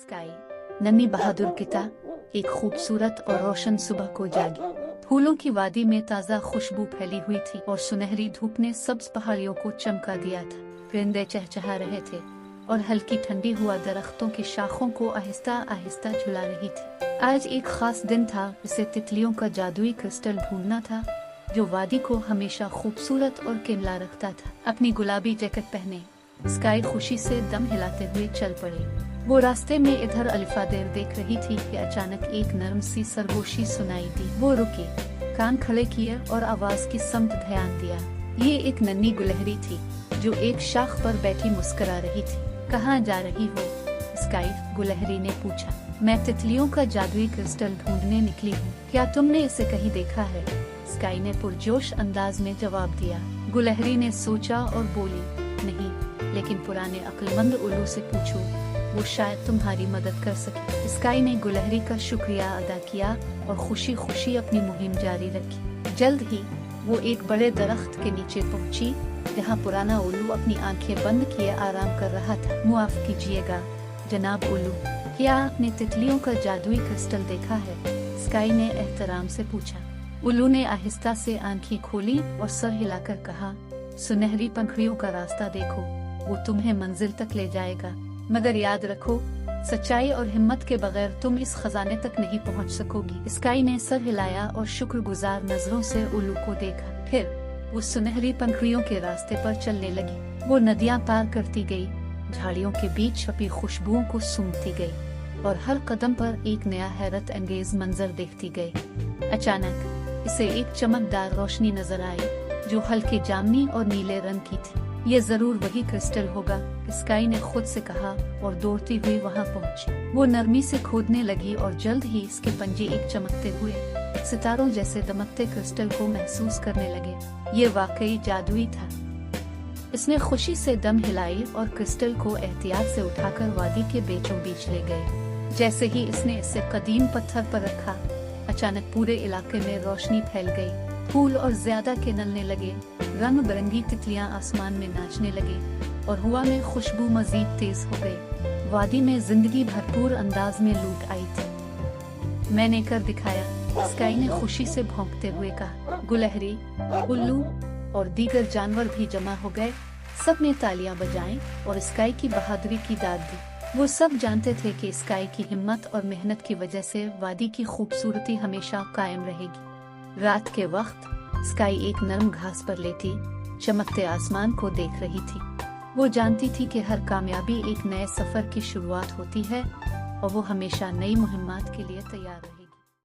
Sky नन्ही बहादुर किता एक खूबसूरत और रोशन सुबह को जागी। फूलों की वादी में ताज़ा खुशबू फैली हुई थी और सुनहरी धूप ने सब्ज पहाड़ियों को चमका दिया था। परिंदे चहचहा रहे थे और हल्की ठंडी हुआ दरख्तों की शाखों को आहिस्ता आहिस्ता झुला रही थी। आज एक खास दिन था, इसे तितलियों का जादुई क्रिस्टल ढूंढना था जो वादी को हमेशा खूबसूरत और किमला रखता था। अपनी गुलाबी जैकेट पहने स्काई खुशी से दम हिलाते हुए चल पड़े। वो रास्ते में इधर अलिफादेर देख रही थी कि अचानक एक नरम सी सरगोशी सुनाई दी। वो रुकी, कान खड़े किए और आवाज की समत ध्यान दिया। ये एक नन्ही गुलहरी थी जो एक शाख पर बैठी मुस्कुरा रही थी। कहाँ जा रही हो? स्काई, गुलहरी ने पूछा। मैं तितलियों का जादुई क्रिस्टल ढूंढने निकली हूँ। क्या तुमने इसे कहीं देखा है? स्काई ने पुरजोश अंदाज में जवाब दिया। गुलहरी ने सोचा और बोली, नहीं, लेकिन पुराने अक्लमंद उल्लू से पूछो, वो शायद तुम्हारी मदद कर सके। स्काई ने गुलहरी का शुक्रिया अदा किया और खुशी खुशी अपनी मुहिम जारी रखी। जल्द ही वो एक बड़े दरख्त के नीचे पहुंची जहां पुराना उल्लू अपनी आंखें बंद किए आराम कर रहा था। मुआफ कीजिएगा जनाब उल्लू, क्या आपने तितलियों का जादुई क्रिस्टल देखा है? स्काई ने एहतराम से पूछा। उल्लू ने आहिस्ता से आंखें खोली और सर हिलाकर कहा, सुनहरी पंखुड़ियों का रास्ता देखो, वो तुम्हें मंजिल तक ले जाएगा, मगर याद रखो, सच्चाई और हिम्मत के बगैर तुम इस खजाने तक नहीं पहुंच सकोगी। स्काई ने सर हिलाया और शुक्रगुजार नजरों से उल्लू को देखा। फिर वो सुनहरी पंखुड़ियों के रास्ते पर चलने लगी। वो नदियां पार करती गई, झाड़ियों के बीच छपी खुशबुओं को सूंघती गई और हर कदम पर एक नया हैरत अंगेज मंजर देखती गई। अचानक इसे एक चमकदार रोशनी नजर आई जो हल्के जामनी और नीले रंग की थी। ये जरूर वही क्रिस्टल होगा, स्काई ने खुद से कहा और दौड़ती हुई वहां पहुंची। वो नरमी से खोदने लगी और जल्द ही इसके पंजे एक चमकते हुए सितारों जैसे दमकते क्रिस्टल को महसूस करने लगे। ये वाकई जादुई था। इसने खुशी से दम हिलाई और क्रिस्टल को एहतियात से उठाकर वादी के बीचों बीच ले गए। जैसे ही इसने इसे कदीम पत्थर पर रखा, अचानक पूरे इलाके में रोशनी फैल गई। फूल और ज्यादा खिलने लगे, रंग बिरंगी तितलियां आसमान में नाचने लगी और हवा में खुशबू मजीद तेज हो गई। वादी में जिंदगी भरपूर अंदाज में लूट आई थी। मैंने कर दिखाया, स्काई ने खुशी से भौंकते हुए कहा। गुलहरी, उल्लू और दीगर जानवर भी जमा हो गए। सब ने तालियां बजाईं और स्काई की बहादुरी की दाद दी। वो सब जानते थे कि स्काई की हिम्मत और मेहनत की वजह से वादी की खूबसूरती हमेशा कायम रहेगी। रात के वक्त स्काई एक नरम घास पर लेटी चमकते आसमान को देख रही थी। वो जानती थी कि हर कामयाबी एक नए सफर की शुरुआत होती है और वो हमेशा नई मुहिम्मात के लिए तैयार रहेगी।